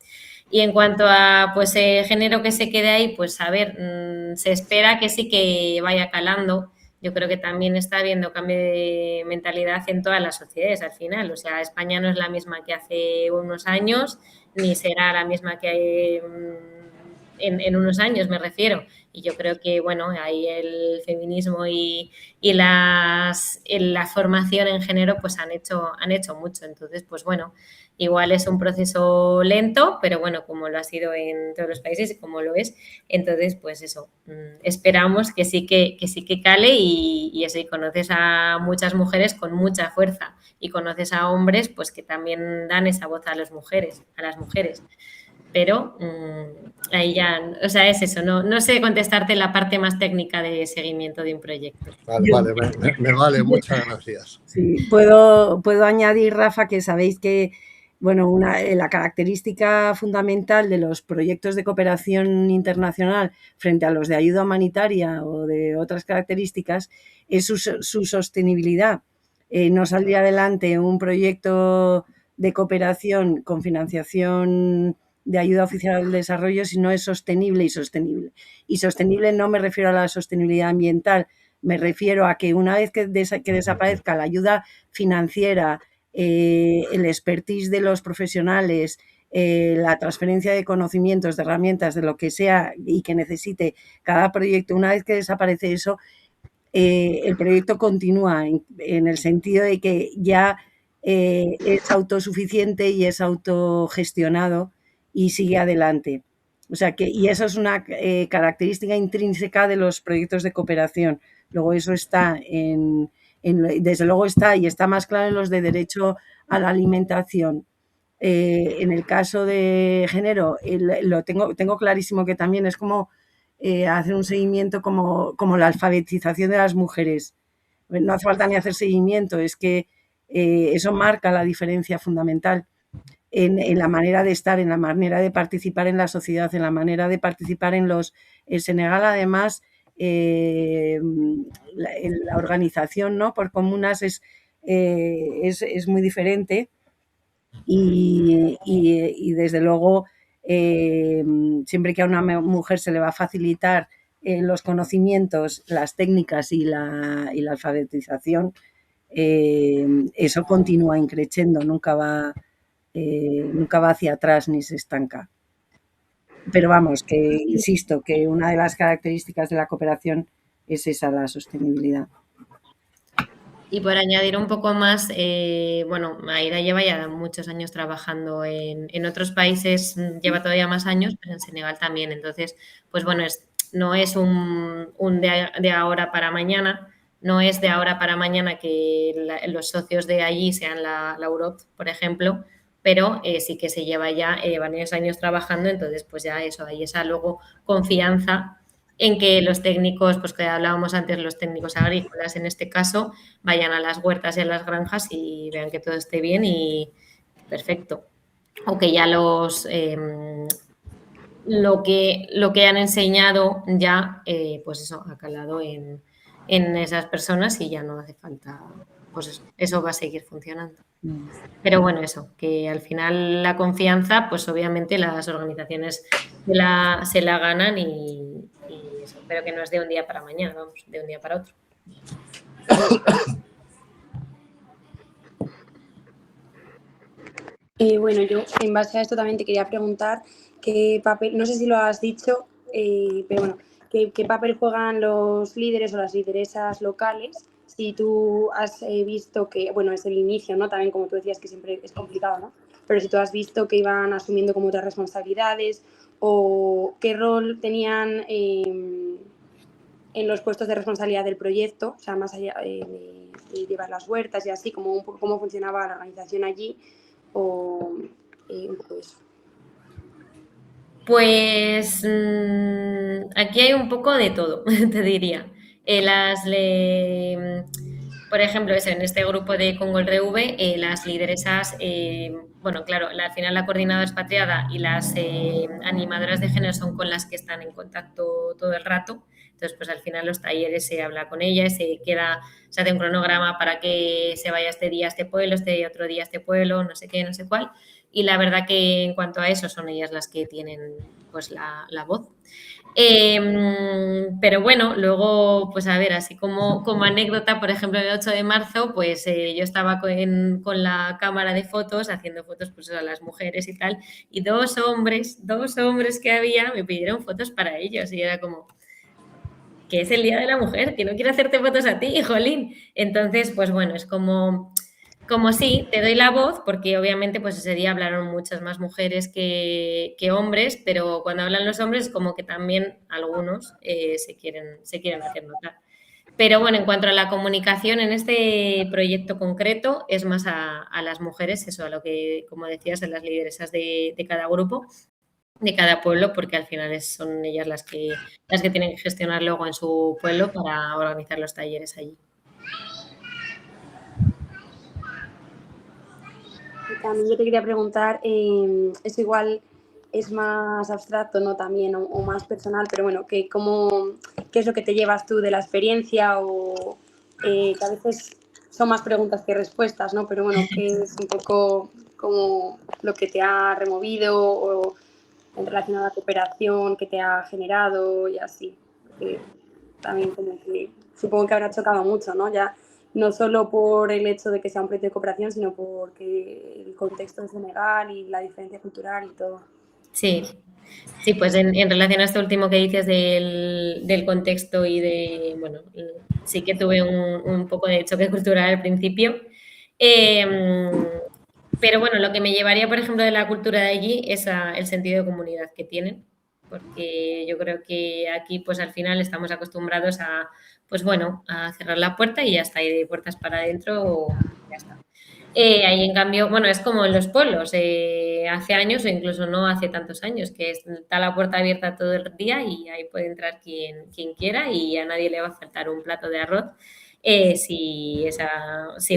Y en cuanto a pues género que se quede ahí, pues a ver, se espera que sí que vaya calando. Yo creo que también está habiendo cambio de mentalidad en todas las sociedades al final. O sea, España no es la misma que hace unos años, ni será la misma que hay en unos años, me refiero. Y yo creo que, bueno, ahí el feminismo y la formación en género pues han hecho mucho. Entonces, pues bueno, igual es un proceso lento, pero bueno, como lo ha sido en todos los países y como lo es. Entonces, pues eso, esperamos que sí que cale y eso, y conoces a muchas mujeres con mucha fuerza y conoces a hombres pues que también dan esa voz a las mujeres. Pero ahí ya, o sea, es eso, no sé contestarte la parte más técnica de seguimiento de un proyecto. Vale, me vale, muchas gracias. Sí, puedo añadir, Rafa, que sabéis que, bueno, la característica fundamental de los proyectos de cooperación internacional frente a los de ayuda humanitaria o de otras características es su sostenibilidad. No saldría adelante un proyecto de cooperación con financiación de ayuda oficial al desarrollo si no es sostenible y sostenible. Y sostenible no me refiero a la sostenibilidad ambiental, me refiero a que una vez que desaparezca la ayuda financiera, el expertise de los profesionales, la transferencia de conocimientos, de herramientas, de lo que sea y que necesite cada proyecto, una vez que desaparece eso, el proyecto continúa en el sentido de que ya es autosuficiente y es autogestionado y sigue adelante. O sea que, y eso es una característica intrínseca de los proyectos de cooperación. Luego eso está desde luego está y está más claro en los de derecho a la alimentación. En el caso de género, lo tengo clarísimo que también es como hacer un seguimiento como la alfabetización de las mujeres. No hace falta ni hacer seguimiento, es que eso marca la diferencia fundamental en la manera de estar, en la manera de participar en la sociedad, en la manera de participar en Senegal, además, la organización, ¿no?, por comunas es muy diferente y desde luego siempre que a una mujer se le va a facilitar los conocimientos, las técnicas y la alfabetización, eso continúa increciendo, nunca va hacia atrás ni se estanca. Pero vamos, que insisto, que una de las características de la cooperación es esa, la sostenibilidad. Y por añadir un poco más, bueno, Aida lleva ya muchos años trabajando en otros países, lleva todavía más años, pero en Senegal también. Entonces, pues bueno, no es un de ahora para mañana, no es de ahora para mañana que los socios de allí sean la Europe, por ejemplo, pero sí que se lleva ya varios años trabajando, entonces pues ya eso, hay esa luego confianza en que los técnicos, pues que hablábamos antes, los técnicos agrícolas en este caso, vayan a las huertas y a las granjas y vean que todo esté bien y perfecto. O que ya lo que han enseñado ya, pues eso, ha calado en esas personas y ya no hace falta, pues eso va a seguir funcionando. Pero bueno, eso, que al final la confianza, pues obviamente las organizaciones se la ganan y eso, pero que no es de un día para mañana, vamos, de un día para otro. Bueno, yo en base a esto también te quería preguntar qué papel, no sé si lo has dicho, pero bueno, qué papel juegan los líderes o las lideresas locales si tú has visto que, bueno, es el inicio, ¿no? También como tú decías que siempre es complicado, ¿no? Pero si tú has visto que iban asumiendo como otras responsabilidades o qué rol tenían en los puestos de responsabilidad del proyecto, o sea, más allá de llevar las huertas y así, como un poco cómo funcionaba la organización allí o un poco eso. Pues aquí hay un poco de todo, te diría. Por ejemplo, en este grupo de Congol RV, las lideresas, bueno, claro, al final la coordinadora expatriada y las animadoras de género son con las que están en contacto todo el rato. Entonces, pues al final los talleres se habla con ellas, se hace un cronograma para que se vaya este día a este pueblo, este otro día a este pueblo, no sé qué, no sé cuál. Y la verdad que en cuanto a eso son ellas las que tienen pues la voz. Pero bueno, luego, pues a ver, así como anécdota, por ejemplo, el 8 de marzo, pues yo estaba con la cámara de fotos, haciendo fotos pues, a las mujeres y tal, y dos hombres que había me pidieron fotos para ellos, y era como, que es el Día de la Mujer, que no quiero hacerte fotos a ti, jolín. Entonces, pues bueno, es como sí, te doy la voz, porque obviamente pues ese día hablaron muchas más mujeres que hombres, pero cuando hablan los hombres como que también algunos se quieren hacer notar. Pero bueno, en cuanto a la comunicación en este proyecto concreto, es más a las mujeres, eso, a lo que, como decías, a las lideresas de cada grupo, de cada pueblo, porque al final son ellas las que tienen que gestionar luego en su pueblo para organizar los talleres allí. También yo te quería preguntar, eso igual es más abstracto, ¿no? También, o más personal, pero bueno, ¿qué es lo que te llevas tú de la experiencia? O que a veces son más preguntas que respuestas, ¿no? Pero bueno, ¿qué es un poco como lo que te ha removido o en relación a la cooperación que te ha generado y así? Porque también como que supongo que habrá chocado mucho, ¿no? Ya no solo por el hecho de que sea un proyecto de cooperación, sino porque el contexto de Senegal y la diferencia cultural y todo. Sí, pues en relación a esto último que dices del contexto y de, bueno, sí que tuve un poco de choque cultural al principio. Pero bueno, lo que me llevaría, por ejemplo, de la cultura de allí es el sentido de comunidad que tienen, porque yo creo que aquí, pues al final estamos acostumbrados a, pues bueno, a cerrar la puerta y ya está, y de puertas para adentro, ya está. Ahí, en cambio, bueno, es como en los pueblos, hace años o incluso no hace tantos años, que está la puerta abierta todo el día y ahí puede entrar quien quiera y a nadie le va a faltar un plato de arroz. Si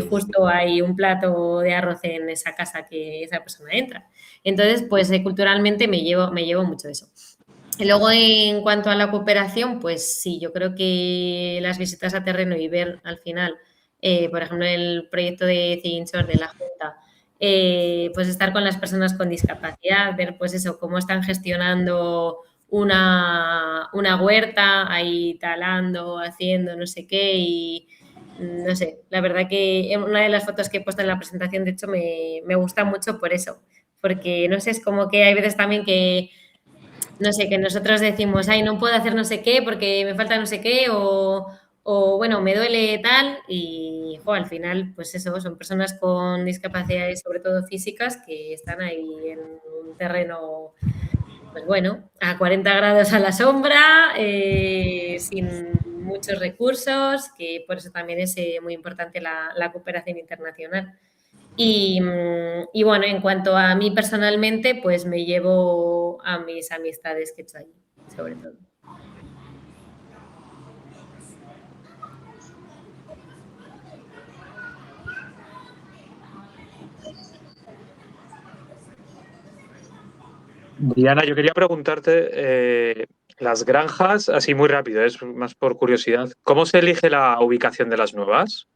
justo hay un plato de arroz en esa casa que esa persona entra. Entonces, pues culturalmente me llevo mucho eso. Y luego, en cuanto a la cooperación, pues sí, yo creo que las visitas a terreno y ver al final, por ejemplo, el proyecto de Ciginchor de la Junta, pues estar con las personas con discapacidad, ver pues eso, cómo están gestionando una huerta, ahí talando, haciendo no sé qué y no sé, la verdad que una de las fotos que he puesto en la presentación, de hecho, me gusta mucho por eso, porque no sé, es como que hay veces también que no sé, que nosotros decimos, ay, no puedo hacer no sé qué porque me falta no sé qué o bueno, me duele tal y al final, pues eso, son personas con discapacidades, sobre todo físicas, que están ahí en un terreno, pues bueno, a 40 grados a la sombra, sin muchos recursos, que por eso también es muy importante la cooperación internacional. Y bueno, en cuanto a mí personalmente, pues me llevo a mis amistades que he hecho allí, sobre todo. Diana, yo quería preguntarte, las granjas, así muy rápido, es más por curiosidad, ¿cómo se elige la ubicación de las nuevas?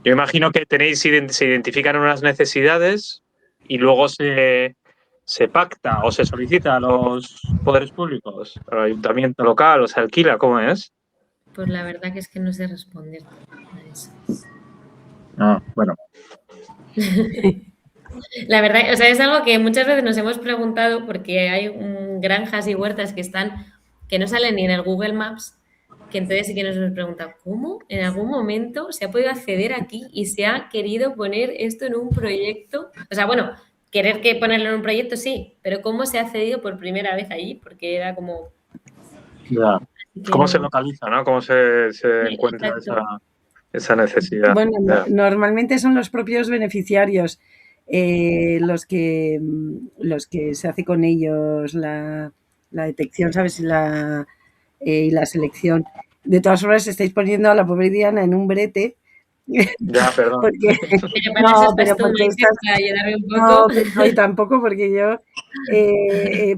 Yo imagino que se identifican unas necesidades y luego se pacta o se solicita a los poderes públicos, al ayuntamiento local o se alquila, ¿cómo es? Pues la verdad que es que no sé responderte a eso. Ah, bueno. La verdad, o sea, es algo que muchas veces nos hemos preguntado porque hay granjas y huertas que no salen ni en el Google Maps que entonces sí que nos hemos preguntado, ¿cómo en algún momento se ha podido acceder aquí y se ha querido poner esto en un proyecto? O sea, bueno, querer que ponerlo en un proyecto sí, pero ¿cómo se ha accedido por primera vez allí? Porque era como... Ya. que ¿Cómo no- se localiza, no? ¿Cómo se Sí, encuentra exacto. esa necesidad? Bueno, Ya. normalmente son los propios beneficiarios los que se hace con ellos la detección, ¿sabes? Y la selección. De todas formas, estáis poniendo a la pobre Diana en un brete. Ya, perdón. Porque, Pero para eso pero estás tú, porque Maite, estás, para ayudarme un no, poco. no, y tampoco porque yo,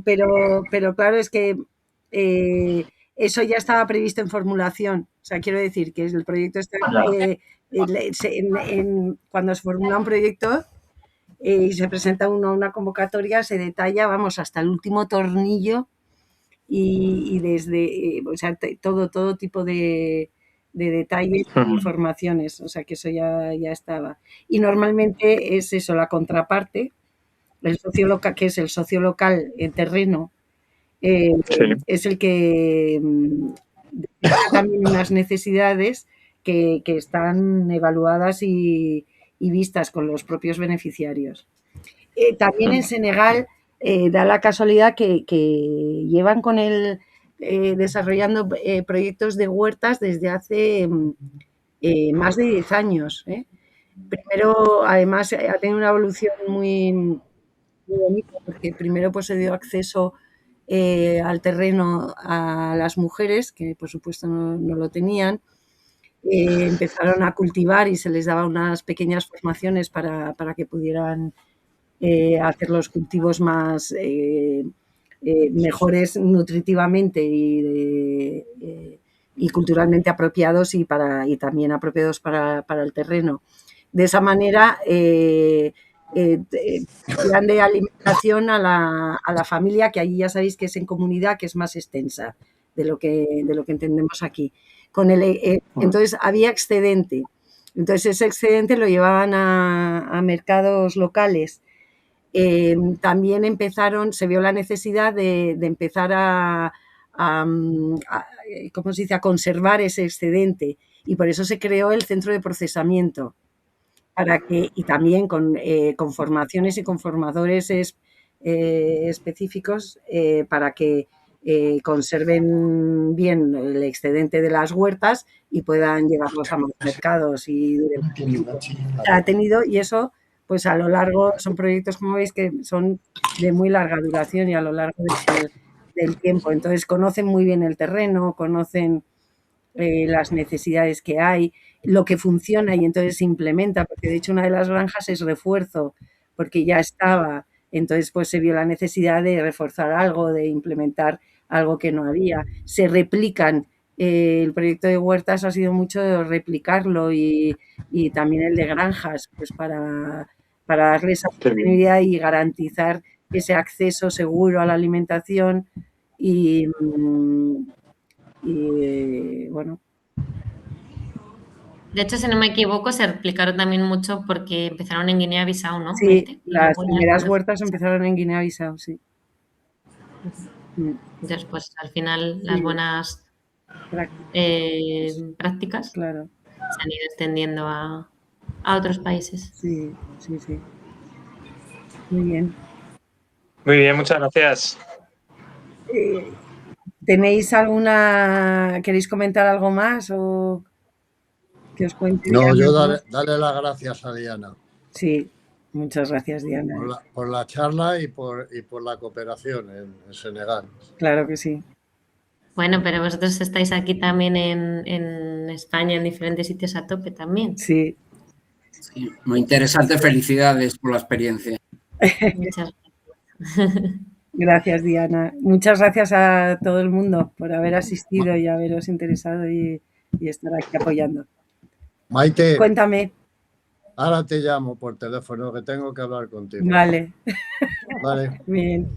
pero claro, es que eso ya estaba previsto en formulación. O sea, quiero decir que el proyecto está, Ya. cuando se formula un proyecto y se presenta uno a una convocatoria, se detalla, vamos, hasta el último tornillo y desde, o sea, todo tipo de detalles y Ujú. informaciones, o sea, que eso ya estaba. Y normalmente es eso, la contraparte, el socio local, que es el socio local en terreno, Sí. es el que detecta también unas necesidades que están evaluadas y vistas con los propios beneficiarios. También en Senegal da la casualidad que llevan con el desarrollando proyectos de huertas desde hace más de 10 años. Primero, además, ha tenido una evolución muy bonita, porque primero pues, se dio acceso al terreno a las mujeres, que por supuesto no lo tenían. Empezaron a cultivar y se les daba unas pequeñas formaciones para que pudieran hacer los cultivos más mejores nutritivamente y culturalmente apropiados y también apropiados para el terreno. De esa manera, plan de alimentación a la familia, que allí ya sabéis que es en comunidad, que es más extensa de lo que entendemos aquí. Entonces había excedente. Entonces ese excedente lo llevaban a mercados locales. También se vio la necesidad de empezar ¿cómo se dice?, a conservar ese excedente, y por eso se creó el centro de procesamiento, y también con formaciones y con formadores específicos para que conserven bien el excedente de las huertas y puedan llevarlos a más mercados y duren más tiempo. Ha tenido, y eso pues a lo largo, son proyectos, como veis, que son de muy larga duración y a lo largo del tiempo. Entonces conocen muy bien el terreno, conocen las necesidades que hay, lo que funciona, y entonces se implementa, porque de hecho una de las granjas es refuerzo, porque ya estaba. Entonces pues se vio la necesidad de reforzar algo, de implementar algo que no había. Se replican. El proyecto de huertas ha sido mucho de replicarlo, y también el de granjas, pues para darle esa Qué bien. sostenibilidad y garantizar ese acceso seguro a la alimentación y bueno. De hecho, si no me equivoco, se replicaron también mucho porque empezaron en Guinea-Bissau, ¿no, Sí, Maite? Y las luego ya primeras cuando- huertas empezaron en Guinea-Bissau, sí. Entonces, pues al final Sí, las buenas prácticas claro, se han ido extendiendo a otros países. sí. Muy bien. Muy bien, muchas gracias. ¿Queréis comentar algo más o que os cuente? No, Diana? yo darle las gracias a Diana Sí, muchas gracias, Diana. por la charla y por la cooperación en Senegal. Claro que sí. Bueno, pero vosotros estáis aquí también en España, en diferentes sitios a tope también. Sí. Sí, muy interesante, felicidades por la experiencia. Muchas gracias. Gracias, Diana. Muchas gracias a todo el mundo por haber asistido y haberos interesado y estar aquí apoyando. Maite, Cuéntame. ahora te llamo por teléfono, que tengo que hablar contigo. Vale. Vale. Bien.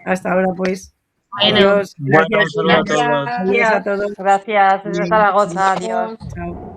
Hasta ahora, pues. Bueno. Adiós. Bueno, Gracias. un saludo a todos. Adiós a todos. Gracias, desde Zaragoza, adiós. Chao.